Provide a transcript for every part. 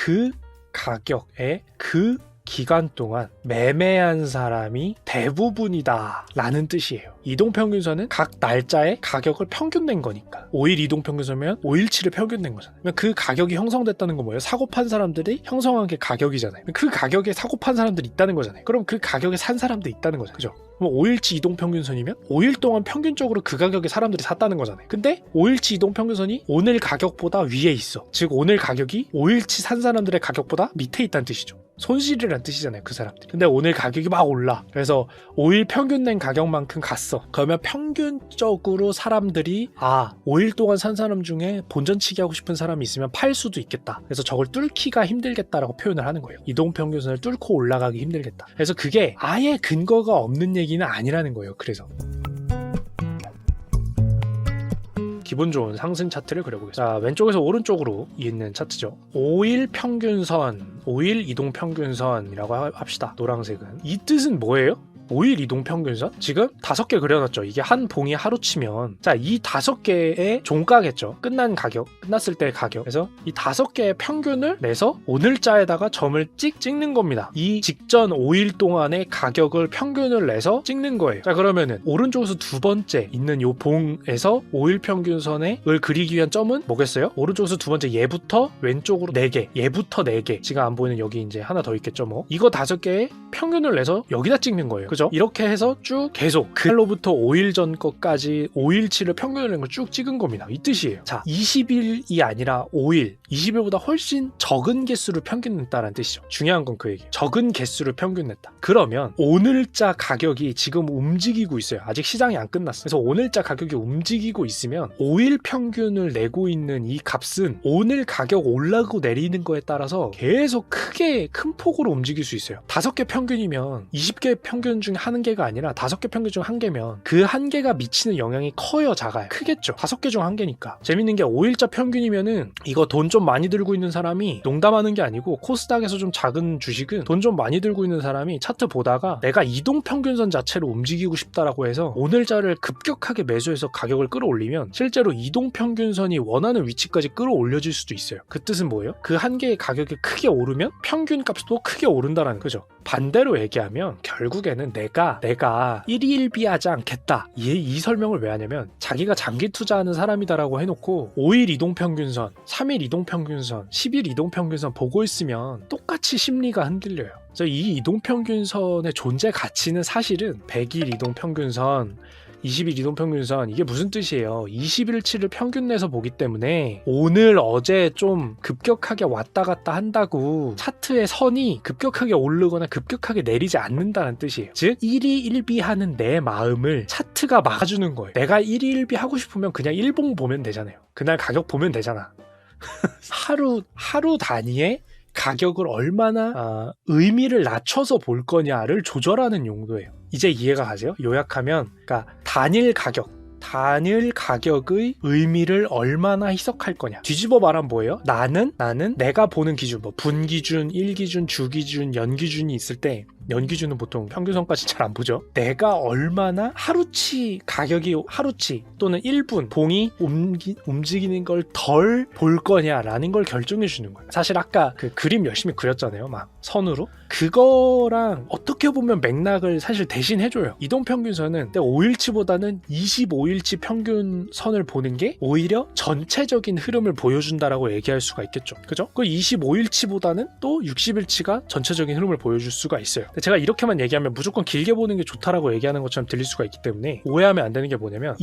그 가격에 그 기간 동안 매매한 사람이 대부분이다 라는 뜻이에요. 이동평균선은 각 날짜의 가격을 평균 낸 거니까 5일 이동평균선이면 5일치를 평균 낸 거잖아요. 그 가격이 형성됐다는 건 뭐예요? 사고 판 사람들이 형성한 게 가격이잖아요. 그 가격에 사고 판 사람들이 있다는 거잖아요. 그럼 그 가격에 산 사람도 있다는 거잖아요. 그죠? 그럼 5일치 이동평균선이면 5일 동안 평균적으로 그 가격에 사람들이 샀다는 거잖아요. 근데 5일치 이동평균선이 오늘 가격보다 위에 있어. 즉 오늘 가격이 5일치 산 사람들의 가격보다 밑에 있다는 뜻이죠. 손실이란 뜻이잖아요, 그 사람들이. 근데 오늘 가격이 막 올라. 그래서 5일 평균 낸 가격만큼 갔어. 그러면 평균적으로 사람들이 5일 동안 산 사람 중에 본전치기 하고 싶은 사람이 있으면 팔 수도 있겠다. 그래서 저걸 뚫기가 힘들겠다라고 표현을 하는 거예요. 이동평균선을 뚫고 올라가기 힘들겠다. 그래서 그게 아예 근거가 없는 얘기는 아니라는 거예요. 그래서 기분 좋은 상승 차트를 그려보겠습니다. 자, 왼쪽에서 오른쪽으로 있는 차트죠. 5일 평균선, 5일 이동 평균선이라고 합시다. 노란색은. 이 뜻은 뭐예요? 5일 이동 평균선? 지금 5개 그려놨죠. 이게 한 봉이 하루치면 자, 이 5개의 종가겠죠. 끝난 가격, 끝났을 때의 가격. 그래서 이 5개의 평균을 내서 오늘자에다가 점을 찍는 겁니다. 이 직전 5일 동안의 가격을 평균을 내서 찍는 거예요. 자, 그러면은 오른쪽에서 두 번째 있는 요 봉에서 5일 평균선을 그리기 위한 점은 뭐겠어요? 오른쪽에서 두 번째 얘부터 왼쪽으로 4개, 얘부터 4개. 지금 안 보이는 여기 이제 하나 더 있겠죠, 뭐. 이거 5개의 평균을 내서 여기다 찍는 거예요. 그죠? 이렇게 해서 쭉 계속 그날로부터 5일 전 것까지 5일치를 평균을 낸 걸 쭉 찍은 겁니다. 이 뜻이에요. 자, 20일이 아니라 5일, 20일보다 훨씬 적은 개수를 평균 냈다는 뜻이죠. 중요한 건 그 얘기예요. 적은 개수를 평균 냈다. 그러면 오늘자 가격이 지금 움직이고 있어요. 아직 시장이 안 끝났어요. 그래서 오늘자 가격이 움직이고 있으면 5일 평균을 내고 있는 이 값은 오늘 가격 올라가고 내리는 거에 따라서 계속 크게 큰 폭으로 움직일 수 있어요. 5개 평균이면 20개 평균 중 1개가 아니라 5개 평균 중 1개면 그 1개가 미치는 영향이 커요, 작아요? 크겠죠. 5개 중 1개니까. 재밌는 게 5일자 평균이면은 이거 돈 좀 많이 들고 있는 사람이 농담하는 게 아니고 코스닥에서 좀 작은 주식은 돈 좀 많이 들고 있는 사람이 차트 보다가 내가 이동 평균선 자체로 움직이고 싶다라고 해서 오늘자를 급격하게 매수해서 가격을 끌어올리면 실제로 이동 평균선이 원하는 위치까지 끌어올려질 수도 있어요. 그 뜻은 뭐예요? 그 1개의 가격이 크게 오르면 평균 값도 크게 오른다라는 거죠. 반대로 얘기하면 결국에는 내가 1일1비하지 않겠다. 이 설명을 왜 하냐면 자기가 장기 투자하는 사람이다라고 해놓고 5일 이동평균선, 3일 이동평균선, 10일 이동평균선 보고 있으면 똑같이 심리가 흔들려요. 그래서 이 이동평균선의 존재 가치는 사실은 100일 이동평균선, 20일 이동평균선, 이게 무슨 뜻이에요? 20일치를 평균 내서 보기 때문에 오늘 어제 좀 급격하게 왔다 갔다 한다고 차트의 선이 급격하게 오르거나 급격하게 내리지 않는다는 뜻이에요. 즉 1이 1비 하는 내 마음을 차트가 막아주는 거예요. 내가 1이 1비 하고 싶으면 그냥 일봉 보면 되잖아요. 그날 가격 보면 되잖아. 하루 단위의 가격을 얼마나 의미를 낮춰서 볼 거냐를 조절하는 용도예요. 이제 이해가 가세요? 요약하면 그러니까 단일 가격의 의미를 얼마나 희석할 거냐. 뒤집어 말하면 뭐예요? 나는 내가 보는 기준, 뭐 분기준, 일기준, 주기준, 연기준이 있을 때 연기준은 보통 평균선까지 잘 안 보죠. 내가 얼마나 하루치 가격이 하루치 또는 1분 봉이 움직이는 걸 덜 볼 거냐라는 걸 결정해 주는 거예요. 사실 아까 그 그림 열심히 그렸잖아요. 막 선으로. 그거랑 어떻게 보면 맥락을 사실 대신 해줘요. 이동평균선은 5일치보다는 25일치 평균선을 보는 게 오히려 전체적인 흐름을 보여준다라고 얘기할 수가 있겠죠. 그죠? 그 25일치보다는 또 60일치가 전체적인 흐름을 보여줄 수가 있어요. 제가 이렇게만 얘기하면 무조건 길게 보는 게 좋다라고 얘기하는 것처럼 들릴 수가 있기 때문에 오해하면 안 되는 게 뭐냐면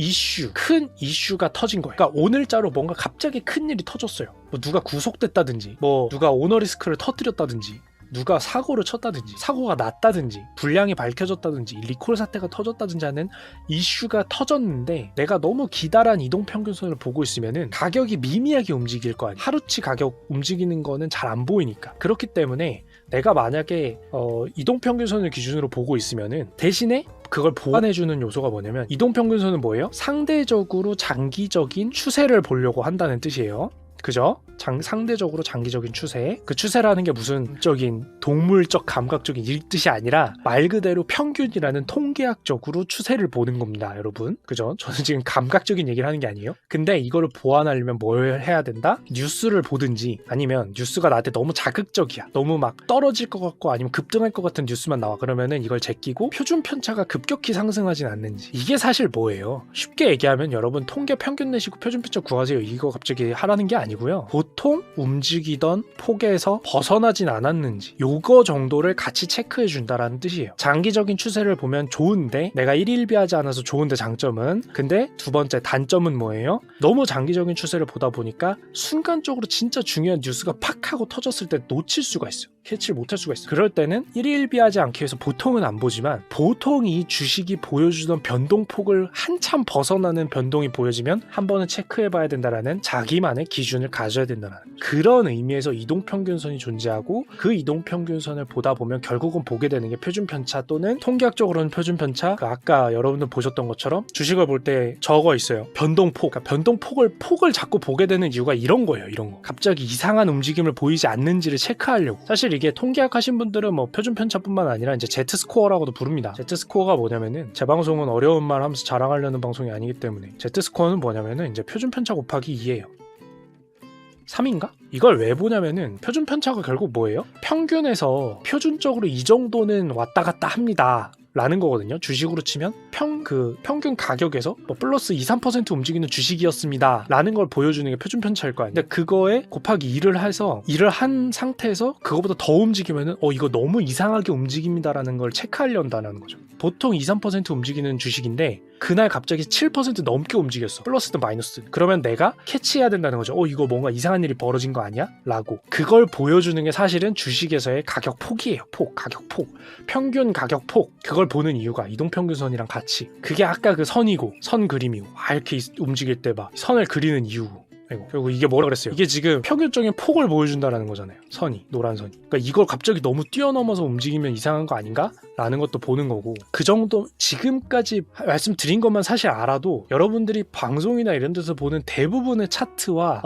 큰 이슈가 터진 거예요. 그러니까 오늘자로 뭔가 갑자기 큰 일이 터졌어요. 뭐 누가 구속됐다든지, 뭐 누가 오너리스크를 터뜨렸다든지, 누가 사고를 쳤다든지, 사고가 났다든지, 불량이 밝혀졌다든지, 리콜 사태가 터졌다든지 하는 이슈가 터졌는데 내가 너무 기다란 이동평균선을 보고 있으면은 가격이 미미하게 움직일 거 아니에요. 하루치 가격 움직이는 거는 잘 안 보이니까. 그렇기 때문에 내가 만약에 이동평균선을 기준으로 보고 있으면은 대신에 그걸 보완해주는 요소가 뭐냐면 이동평균선은 뭐예요? 상대적으로 장기적인 추세를 보려고 한다는 뜻이에요. 그죠? 상대적으로 장기적인 추세. 그 추세라는 게 무슨 적인 동물적 감각적인 이 뜻이 아니라 말 그대로 평균이라는 통계학적으로 추세를 보는 겁니다, 여러분. 그죠? 저는 지금 감각적인 얘기를 하는 게 아니에요. 근데 이거를 보완하려면 뭘 해야 된다? 뉴스를 보든지 아니면 뉴스가 나한테 너무 자극적이야. 너무 막 떨어질 것 같고 아니면 급등할 것 같은 뉴스만 나와. 그러면은 이걸 제끼고 표준 편차가 급격히 상승하진 않는지. 이게 사실 뭐예요? 쉽게 얘기하면 여러분 통계 평균 내시고 표준 편차 구하세요. 이거 갑자기 하라는 게 아니고요. 보통 움직이던 폭에서 벗어나진 않았는지 요거 정도를 같이 체크해 준다라는 뜻이에요. 장기적인 추세를 보면 좋은데 내가 일일비하지 않아서 좋은데 장점은 근데 두 번째 단점은 뭐예요? 너무 장기적인 추세를 보다 보니까 순간적으로 진짜 중요한 뉴스가 팍 하고 터졌을 때 놓칠 수가 있어요. 캐치를 못할 수가 있어요. 그럴 때는 일일비하지 않기 위해서 보통은 안 보지만 보통 이 주식이 보여주던 변동폭을 한참 벗어나는 변동이 보여지면 한 번은 체크해 봐야 된다라는 자기만의 기준을 가져야 된다는 그런 의미에서 이동평균선이 존재하고 그 이동평균선을 보다 보면 결국은 보게 되는 게 표준편차 또는 통계학적으로는 표준편차. 아까 여러분들 보셨던 것처럼 주식을 볼 때 적어 있어요. 변동폭. 그러니까 변동폭을 자꾸 보게 되는 이유가 이런 거예요. 이런 거. 갑자기 이상한 움직임을 보이지 않는지를 체크하려고. 사실 이게 통계학 하신 분들은 뭐 표준편차뿐만 아니라 이제 Z스코어라고도 부릅니다. Z스코어가 뭐냐면은 제 방송은 어려운 말 하면서 자랑하려는 방송이 아니기 때문에 Z스코어는 뭐냐면은 이제 표준편차 곱하기 2예요. 3인가? 이걸 왜 보냐면은 표준편차가 결국 뭐예요? 평균에서 표준적으로 이 정도는 왔다 갔다 합니다 라는 거거든요. 주식으로 치면 평균 가격에서 뭐 플러스 2-3% 움직이는 주식이었습니다 라는 걸 보여주는 게 표준편차일 거 아니에요. 근데 그거에 곱하기 2를 해서 일을 한 상태에서 그거보다 더 움직이면은 이거 너무 이상하게 움직입니다 라는 걸 체크하려는 거죠. 보통 2-3% 움직이는 주식인데 그날 갑자기 7% 넘게 움직였어. 플러스든 마이너스든. 그러면 내가 캐치해야 된다는 거죠. 이거 뭔가 이상한 일이 벌어진 거 아니야? 라고. 그걸 보여주는 게 사실은 주식에서의 가격 폭이에요. 가격 폭. 평균 가격 폭. 그걸 보는 이유가 이동평균선이랑 같이. 그게 아까 그 선이고 선 그림이고 이렇게 움직일 때 막 선을 그리는 이유고. 그리고 이게 뭐라 그랬어요? 이게 지금 평균적인 폭을 보여준다라는 거잖아요. 선이, 노란 선이. 그러니까 이걸 갑자기 너무 뛰어넘어서 움직이면 이상한 거 아닌가? 라는 것도 보는 거고 그 정도 지금까지 말씀드린 것만 사실 알아도 여러분들이 방송이나 이런 데서 보는 대부분의 차트와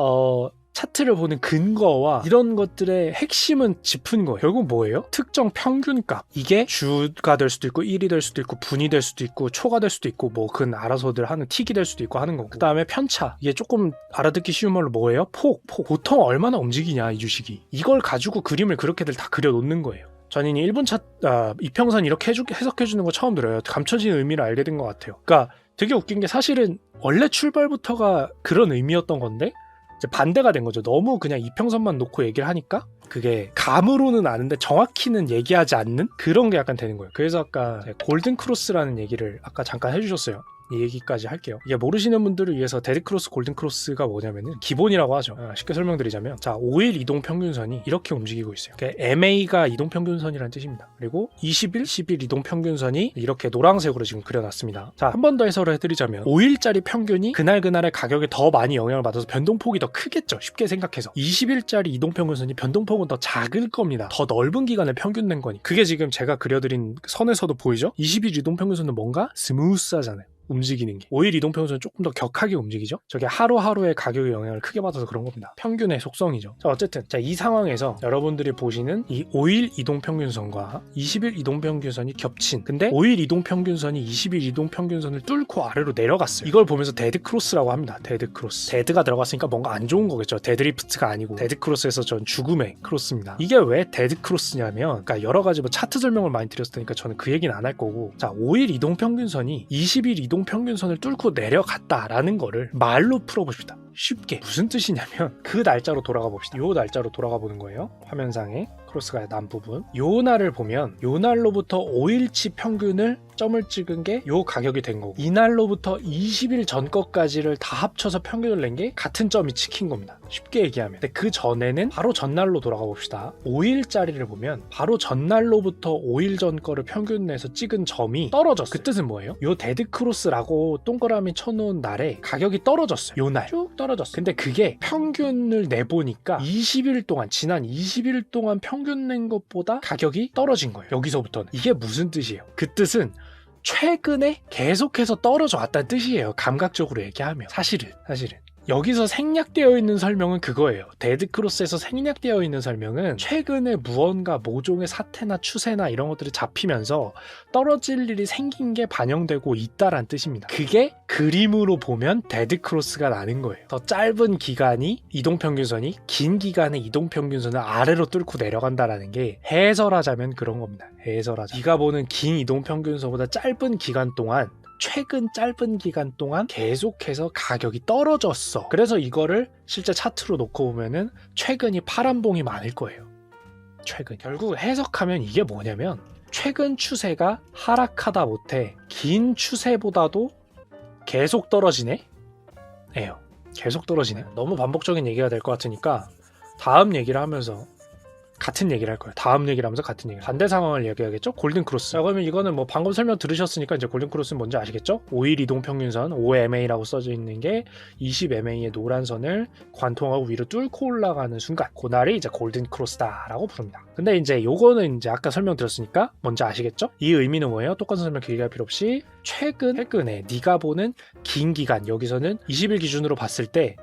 차트를 보는 근거와 이런 것들의 핵심은 짚은 거예요. 결국 뭐예요? 특정 평균값. 이게 주가 될 수도 있고 1이 될 수도 있고 분이 될 수도 있고 초가 될 수도 있고 뭐 그건 알아서들 하는 틱이 될 수도 있고 하는 거고. 그 다음에 편차. 이게 조금 알아듣기 쉬운 말로 뭐예요? 폭. 보통 얼마나 움직이냐 이 주식이. 이걸 가지고 그림을 그렇게들 다 그려놓는 거예요. 저는 이 1분 이평선 이렇게 해석해주는 거 처음 들어요. 감춰진 의미를 알게 된 것 같아요. 그러니까 되게 웃긴 게 사실은 원래 출발부터가 그런 의미였던 건데 이제 반대가 된 거죠. 너무 그냥 이평선만 놓고 얘기를 하니까 그게 감으로는 아는데 정확히는 얘기하지 않는 그런 게 약간 되는 거예요. 그래서 아까 골든크로스라는 얘기를 아까 잠깐 해주셨어요. 이 얘기까지 할게요. 이게 모르시는 분들을 위해서 데드크로스, 골든크로스가 뭐냐면은 기본이라고 하죠. 쉽게 설명드리자면 자 5일 이동평균선이 이렇게 움직이고 있어요. MA가 이동평균선이라는 뜻입니다. 그리고 20일, 10일 이동평균선이 이렇게 노란색으로 지금 그려놨습니다. 자, 한 번 더 해설을 해드리자면 5일짜리 평균이 그날의 가격에 더 많이 영향을 받아서 변동폭이 더 크겠죠. 쉽게 생각해서 20일짜리 이동평균선이 변동폭은 더 작을 겁니다. 더 넓은 기간을 평균 낸 거니. 그게 지금 제가 그려드린 선에서도 보이죠? 20일 이동평균선은 뭔가 스무스하잖아요. 움직이는 게 5일 이동평균선은 조금 더 격하게 움직이죠. 저게 하루하루의 가격의 영향을 크게 받아서 그런 겁니다. 평균의 속성이죠. 자, 어쨌든 이 상황에서 여러분들이 보시는 이 5일 이동평균선과 20일 이동평균선이 겹친 근데 5일 이동평균선이 20일 이동평균선을 뚫고 아래로 내려갔어요. 이걸 보면서 데드크로스라고 합니다. 데드크로스. 데드가 들어갔으니까 뭔가 안 좋은 거겠죠. 데드리프트가 아니고 데드크로스에서 전 죽음의 크로스입니다. 이게 왜 데드크로스냐면 그러니까 여러 가지 뭐 차트 설명을 많이 드렸을 테니까 저는 그 얘기는 안 할 거고 자 5일 이동평균선이 20일 이동평균선을 뚫고 내려갔다라는 거를 말로 풀어봅시다. 쉽게 무슨 뜻이냐면 그 날짜로 돌아가 봅시다. 요 날짜로 돌아가 보는 거예요. 화면상에 크로스가 난 부분 요 날을 보면 요 날로부터 5일치 평균을 점을 찍은 게 요 가격이 된 거고 이날로부터 20일 전 것까지를 다 합쳐서 평균을 낸 게 같은 점이 찍힌 겁니다. 쉽게 얘기하면 근데 그 전에는 바로 전날로 돌아가 봅시다. 5일짜리를 보면 바로 전날로부터 5일 전 거를 평균 내서 찍은 점이 떨어졌어요. 그 뜻은 뭐예요? 요 데드크로스라고 동그라미 쳐놓은 날에 가격이 떨어졌어요. 요 날 쭉 떨어졌어요. 근데 그게 평균을 내보니까 20일 동안 지난 20일 동안 평균 낸 것보다 가격이 떨어진 거예요. 여기서부터는 이게 무슨 뜻이에요? 그 뜻은 최근에 계속해서 떨어져 왔다는 뜻이에요. 감각적으로 얘기하면 사실은 여기서 생략되어 있는 설명은 그거예요. 데드크로스에서 생략되어 있는 설명은 최근에 무언가 모종의 사태나 추세나 이런 것들이 잡히면서 떨어질 일이 생긴 게 반영되고 있다란 뜻입니다. 그게 그림으로 보면 데드크로스가 나는 거예요. 더 짧은 기간이 이동평균선이 긴 기간의 이동평균선을 아래로 뚫고 내려간다라는 게 해설하자면 그런 겁니다. 해설하자. 네가 보는 긴 이동평균선보다 짧은 기간 동안 최근 짧은 기간 동안 계속해서 가격이 떨어졌어. 그래서 이거를 실제 차트로 놓고 보면은 최근이 파란봉이 많을 거예요. 최근. 결국 해석하면 이게 뭐냐면 최근 추세가 하락하다 못해 긴 추세보다도 계속 떨어지네? 에요. 계속 떨어지네. 너무 반복적인 얘기가 될 것 같으니까 다음 얘기를 하면서 같은 얘기를 할 거예요. 다음 얘기를 하면서 같은 얘기를. 반대 상황을 얘기하겠죠? 골든크로스. 자, 그러면 이거는 뭐 방금 설명 들으셨으니까 이제 골든크로스는 뭔지 아시겠죠? 5일 이동평균선 5MA라고 써져 있는 게 20MA의 노란 선을 관통하고 위로 뚫고 올라가는 순간 그날이 이제 골든크로스다라고 부릅니다. 근데 이제 요거는 이제 아까 설명드렸으니까 뭔지 아시겠죠? 이 의미는 뭐예요? 똑같은 설명 길게 할 필요 없이 최근에 네가 보는 긴 기간, 여기서는 20일 기준으로 봤을 때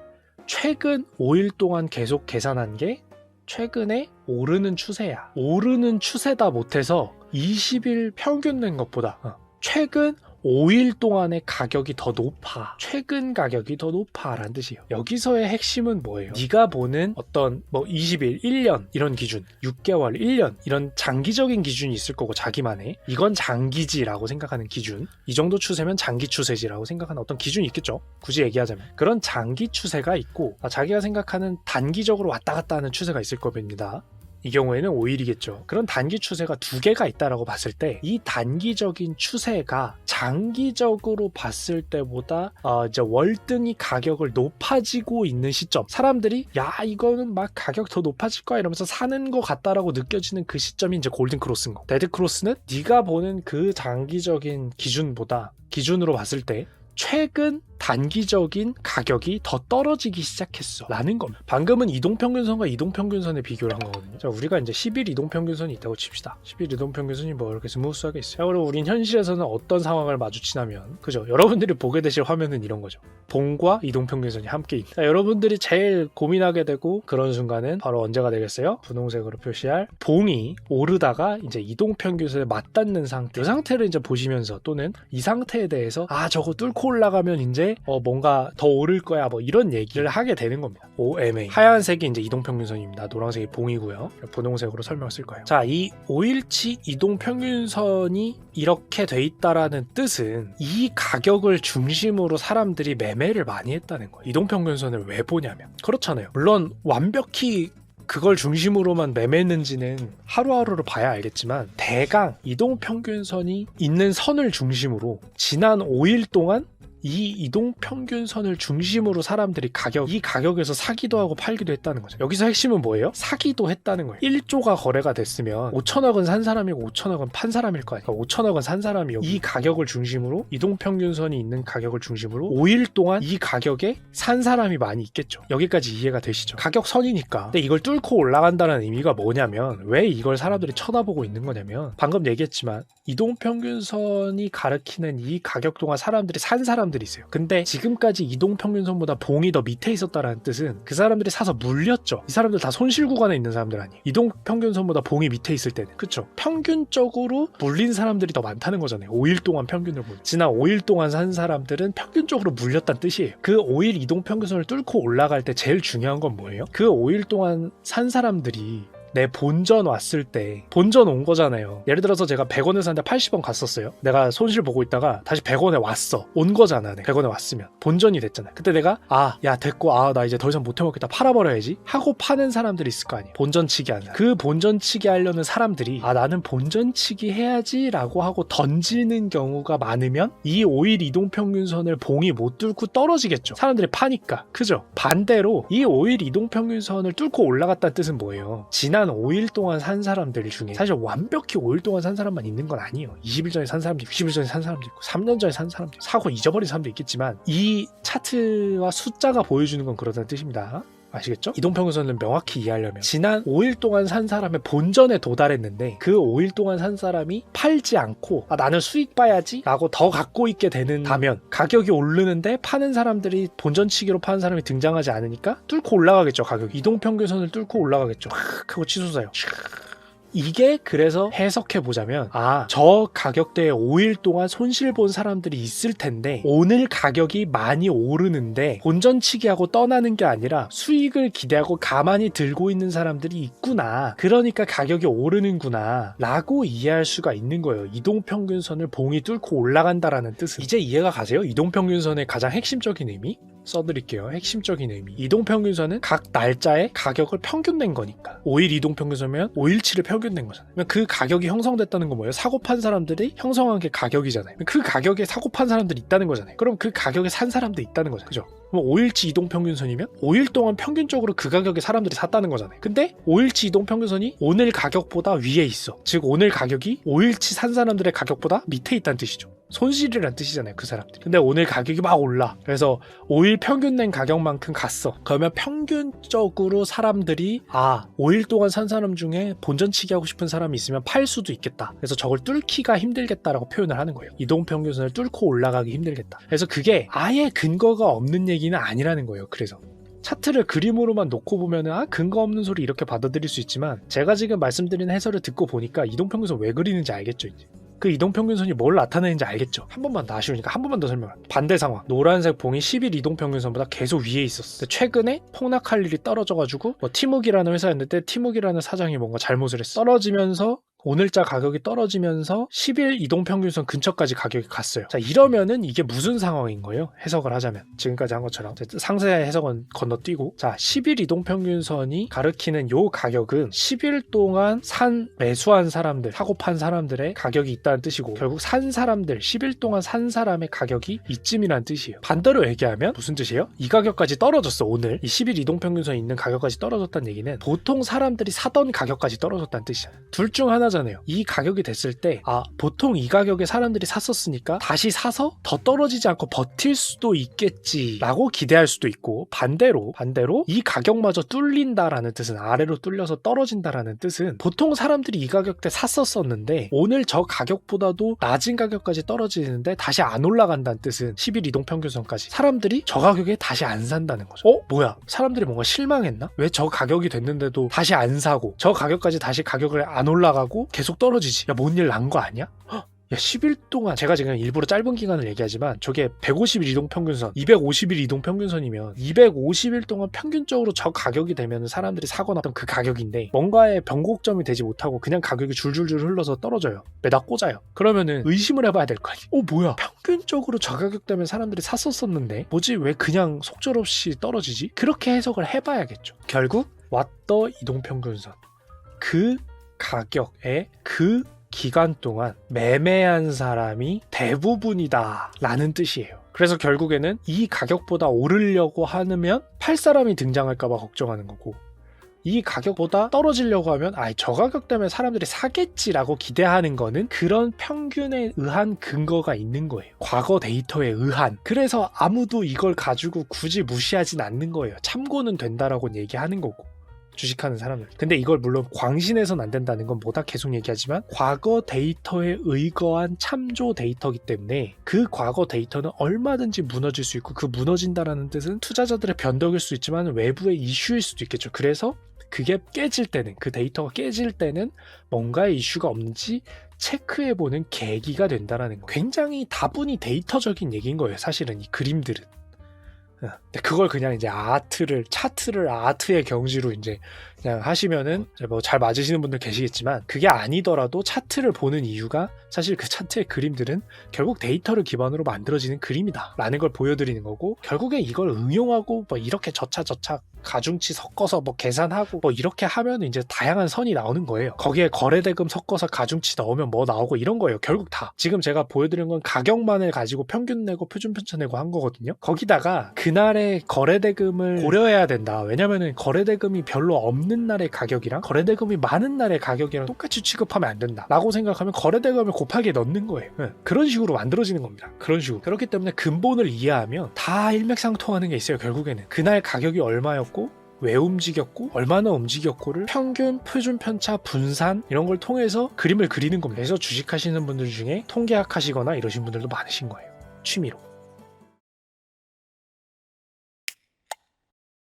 최근 5일 동안 계속 계산한 게 최근에 오르는 추세야. 오르는 추세다 못해서 20일 평균 낸 것보다 최근 5일 동안의 가격이 더 높아. 최근 가격이 더 높아 라는 뜻이에요. 여기서의 핵심은 뭐예요? 네가 보는 어떤 뭐 20일, 1년 이런 기준, 6개월, 1년 이런 장기적인 기준이 있을 거고 자기만의 이건 장기지라고 생각하는 기준, 이 정도 추세면 장기 추세지라고 생각하는 어떤 기준이 있겠죠. 굳이 얘기하자면 그런 장기 추세가 있고 자기가 생각하는 단기적으로 왔다 갔다 하는 추세가 있을 겁니다. 이 경우에는 5일이겠죠. 그런 단기 추세가 두 개가 있다라고 봤을 때 이 단기적인 추세가 장기적으로 봤을 때보다 이제 월등히 가격을 높아지고 있는 시점, 사람들이 야 이거는 막 가격 더 높아질 거야 이러면서 사는 것 같다라고 느껴지는 그 시점이 이제 골든크로스인 거. 데드크로스는 네가 보는 그 장기적인 기준으로 봤을 때 최근 단기적인 가격이 더 떨어지기 시작했어 라는 겁니다. 방금은 이동평균선과 이동평균선의 비교를 한 거거든요. 자, 우리가 이제 10일 이동평균선이 있다고 칩시다. 10일 이동평균선이 뭐 이렇게 스무스하게 있어요. 자, 그럼 우린 현실에서는 어떤 상황을 마주치냐면 그죠? 여러분들이 보게 되실 화면은 이런 거죠. 봉과 이동평균선이 함께 있는. 자, 여러분들이 제일 고민하게 되고 그런 순간은 바로 언제가 되겠어요? 분홍색으로 표시할 봉이 오르다가 이제 이동평균선에 맞닿는 상태. 이 상태를 이제 보시면서 또는 이 상태에 대해서 저거 뚫고 올라가면 이제 뭔가 더 오를 거야 뭐 이런 얘기를 하게 되는 겁니다. OMA. 하얀색이 이제 이동평균선입니다. 노란색이 봉이고요. 분홍색으로 설명을 쓸 거예요. 자, 이 5일치 이동평균선이 이렇게 돼 있다라는 뜻은 이 가격을 중심으로 사람들이 매매를 많이 했다는 거예요. 이동평균선을 왜 보냐면 그렇잖아요. 물론 완벽히 그걸 중심으로만 매매했는지는 하루하루를 봐야 알겠지만 대강 이동평균선이 있는 선을 중심으로 지난 5일 동안 이 이동평균선을 중심으로 사람들이 이 가격에서 사기도 하고 팔기도 했다는 거죠. 여기서 핵심은 뭐예요? 사기도 했다는 거예요. 1조가 거래가 됐으면 5천억은 산 사람이고 5천억은 판 사람일 거 아니에요. 5천억은 산 사람이 이 가격을 중심으로 이동평균선이 있는 가격을 중심으로 5일 동안 이 가격에 산 사람이 많이 있겠죠. 여기까지 이해가 되시죠? 가격선이니까. 근데 이걸 뚫고 올라간다는 의미가 뭐냐면 왜 이걸 사람들이 쳐다보고 있는 거냐면 방금 얘기했지만 이동평균선이 가리키는 이 가격 동안 사람들이 산 사람들이 있어요. 근데 지금까지 이동평균선보다 봉이 더 밑에 있었다라는 뜻은 그 사람들이 사서 물렸죠. 이 사람들 다 손실 구간에 있는 사람들 아니에요. 이동평균선보다 봉이 밑에 있을 때는. 그쵸? 평균적으로 물린 사람들이 더 많다는 거잖아요. 5일 동안 평균을 보면. 지난 5일 동안 산 사람들은 평균적으로 물렸다는 뜻이에요. 그 5일 이동평균선을 뚫고 올라갈 때 제일 중요한 건 뭐예요? 그 5일 동안 산 사람들이 내 본전 왔을 때 본전 온 거잖아요. 예를 들어서 제가 100원을 샀는데 80원 갔었어요. 내가 손실 보고 있다가 다시 100원에 왔어. 온 거잖아. 100원에 왔으면 본전이 됐잖아요. 그때 내가 야 됐고 나 이제 더 이상 못 해먹겠다 팔아버려야지 하고 파는 사람들이 있을 거 아니에요. 본전치기 하는 그 본전치기 하려는 사람들이 나는 본전치기 해야지 라고 하고 던지는 경우가 많으면 이 5일 이동평균선을 봉이 못 뚫고 떨어지겠죠. 사람들이 파니까. 그죠? 반대로 이 5일 이동평균선을 뚫고 올라갔다는 뜻은 뭐예요? 지난 5일 동안 산 사람들 중에 사실 완벽히 5일 동안 산 사람만 있는 건 아니에요. 20일 전에 산 사람도 있고 60일 전에 산 사람도 있고 3년 전에 산 사람도 있고 사고 잊어버린 사람도 있겠지만 이 차트와 숫자가 보여주는 건 그렇다는 뜻입니다. 아시겠죠? 이동평균선을 명확히 이해하려면 지난 5일 동안 산 사람의 본전에 도달했는데 그 5일 동안 산 사람이 팔지 않고 나는 수익 봐야지 라고 더 갖고 있게 되는다면 가격이 오르는데 파는 사람들이 본전치기로 파는 사람이 등장하지 않으니까 뚫고 올라가겠죠. 가격이 이동평균선을 뚫고 올라가겠죠. 그거 치솟아요. 이게 그래서 해석해보자면 저 가격대에 5일 동안 손실 본 사람들이 있을 텐데 오늘 가격이 많이 오르는데 본전치기하고 떠나는 게 아니라 수익을 기대하고 가만히 들고 있는 사람들이 있구나. 그러니까 가격이 오르는구나 라고 이해할 수가 있는 거예요. 이동평균선을 봉이 뚫고 올라간다라는 뜻은. 이제 이해가 가세요? 이동평균선의 가장 핵심적인 의미? 써드릴게요. 핵심적인 의미. 이동평균선은 각 날짜의 가격을 평균 낸 거니까 5일 이동평균선이면 5일치를 평균 낸 거잖아요. 그 가격이 형성됐다는 건 뭐예요? 사고 판 사람들이 형성한 게 가격이잖아요. 그 가격에 사고 판 사람들이 있다는 거잖아요. 그럼 그 가격에 산 사람들이 있다는 거잖아요. 그죠? 그럼 5일치 이동평균선이면 5일 동안 평균적으로 그 가격에 사람들이 샀다는 거잖아요. 근데 5일치 이동평균선이 오늘 가격보다 위에 있어. 즉 오늘 가격이 5일치 산 사람들의 가격보다 밑에 있다는 뜻이죠. 손실이란 뜻이잖아요. 그 사람들이. 근데 오늘 가격이 막 올라. 그래서 5일 평균 낸 가격만큼 갔어. 그러면 평균적으로 사람들이 5일 동안 산 사람 중에 본전치기 하고 싶은 사람이 있으면 팔 수도 있겠다. 그래서 저걸 뚫기가 힘들겠다라고 표현을 하는 거예요. 이동평균선을 뚫고 올라가기 힘들겠다. 그래서 그게 아예 근거가 없는 얘기는 아니라는 거예요. 그래서 차트를 그림으로만 놓고 보면은 근거 없는 소리 이렇게 받아들일 수 있지만 제가 지금 말씀드린 해설을 듣고 보니까 이동평균선 왜 그리는지 알겠죠. 이제 그 이동평균선이 뭘 나타내는지 알겠죠. 한 번만 더 아쉬우니까 한 번만 더 설명할게요. 반대 상황. 노란색 봉이 10일 이동평균선보다 계속 위에 있었어. 근데 최근에 폭락할 일이 떨어져가지고 티묵이라는 회사였는데 티묵이라는 사장이 뭔가 잘못을 했어. 떨어지면서 오늘자 가격이 떨어지면서 10일 이동평균선 근처까지 가격이 갔어요. 자, 이러면은 이게 무슨 상황인 거예요? 해석을 하자면 지금까지 한 것처럼 상세한 해석은 건너뛰고, 자, 10일 이동평균선이 가리키는 요 가격은 10일 동안 매수한 사람들, 사고 판 사람들의 가격이 있다는 뜻이고, 결국 산 사람들, 10일 동안 산 사람의 가격이 이쯤이란 뜻이에요. 반대로 얘기하면 무슨 뜻이에요? 이 가격까지 떨어졌어. 오늘 이 10일 이동평균선에 있는 가격까지 떨어졌다는 얘기는 보통 사람들이 사던 가격까지 떨어졌다는 뜻이잖아요. 둘 중 하나 이 가격이 됐을 때 보통 이 가격에 사람들이 샀었으니까 다시 사서 더 떨어지지 않고 버틸 수도 있겠지 라고 기대할 수도 있고, 반대로 이 가격마저 뚫린다라는 뜻은, 아래로 뚫려서 떨어진다라는 뜻은 보통 사람들이 이 가격대 샀었었는데 오늘 저 가격보다도 낮은 가격까지 떨어지는데 다시 안 올라간다는 뜻은 10일 이동평균선까지 사람들이 저 가격에 다시 안 산다는 거죠. 뭐야, 사람들이 뭔가 실망했나? 왜 저 가격이 됐는데도 다시 안 사고 저 가격까지 다시 가격을 안 올라가고 계속 떨어지지? 야, 뭔 일 난 거 아니야? 야, 10일 동안, 제가 지금 일부러 짧은 기간을 얘기하지만 저게 150일 이동평균선, 250일 이동평균선이면 250일 동안 평균적으로 저 가격이 되면 사람들이 사거나 했던 그 가격인데 뭔가의 변곡점이 되지 못하고 그냥 가격이 줄줄줄 흘러서 떨어져요. 매다 꽂아요. 그러면은 의심을 해봐야 될 거 아니야. 뭐야, 평균적으로 저 가격 되면 사람들이 샀었었는데 뭐지, 왜 그냥 속절없이 떨어지지? 그렇게 해석을 해봐야겠죠. 결국 왔더 이동평균선, 그 가격에 그 기간 동안 매매한 사람이 대부분이다 라는 뜻이에요. 그래서 결국에는 이 가격보다 오르려고 하면 팔 사람이 등장할까봐 걱정하는 거고, 이 가격보다 떨어지려고 하면 저 가격 때문에 사람들이 사겠지라고 기대하는 거는 그런 평균에 의한 근거가 있는 거예요. 과거 데이터에 의한. 그래서 아무도 이걸 가지고 굳이 무시하진 않는 거예요. 참고는 된다라고 얘기하는 거고, 주식하는 사람들. 근데 이걸 물론 광신해서는 안 된다는 건 뭐다 계속 얘기하지만 과거 데이터에 의거한 참조 데이터이기 때문에 그 과거 데이터는 얼마든지 무너질 수 있고, 그 무너진다라는 뜻은 투자자들의 변덕일 수 있지만 외부의 이슈일 수도 있겠죠. 그래서 그게 깨질 때는, 그 데이터가 깨질 때는 뭔가의 이슈가 없는지 체크해보는 계기가 된다라는 거. 굉장히 다분히 데이터적인 얘기인 거예요. 사실은 이 그림들은. 근데 그걸 그냥 이제 차트를 아트의 경지로 이제 그냥 하시면은 뭐 잘 맞으시는 분들 계시겠지만, 그게 아니더라도 차트를 보는 이유가 사실 그 차트의 그림들은 결국 데이터를 기반으로 만들어지는 그림이다 라는 걸 보여드리는 거고, 결국에 이걸 응용하고 뭐 이렇게 저차 가중치 섞어서 뭐 계산하고 뭐 이렇게 하면 이제 다양한 선이 나오는 거예요. 거기에 거래대금 섞어서 가중치 넣으면 뭐 나오고 이런 거예요. 결국 다 지금 제가 보여드린 건 가격만을 가지고 평균 내고 표준 편차 내고 한 거거든요. 거기다가 그날의 거래대금을 고려해야 된다. 왜냐면은 거래대금이 별로 없는 날의 가격이랑 거래대금이 많은 날의 가격이랑 똑같이 취급하면 안 된다 라고 생각하면 거래대금을 곱하기에 넣는 거예요. 그런 식으로 만들어지는 겁니다. 그런 식으로. 그렇기 때문에 근본을 이해하면 다 일맥상통하는 게 있어요. 결국에는 그날 가격이 얼마였고 왜 움직였고 얼마나 움직였고를 평균, 표준 편차, 분산 이런 걸 통해서 그림을 그리는 겁니다. 그래서 주식하시는 분들 중에 통계학 하시거나 이러신 분들도 많으신 거예요. 취미로.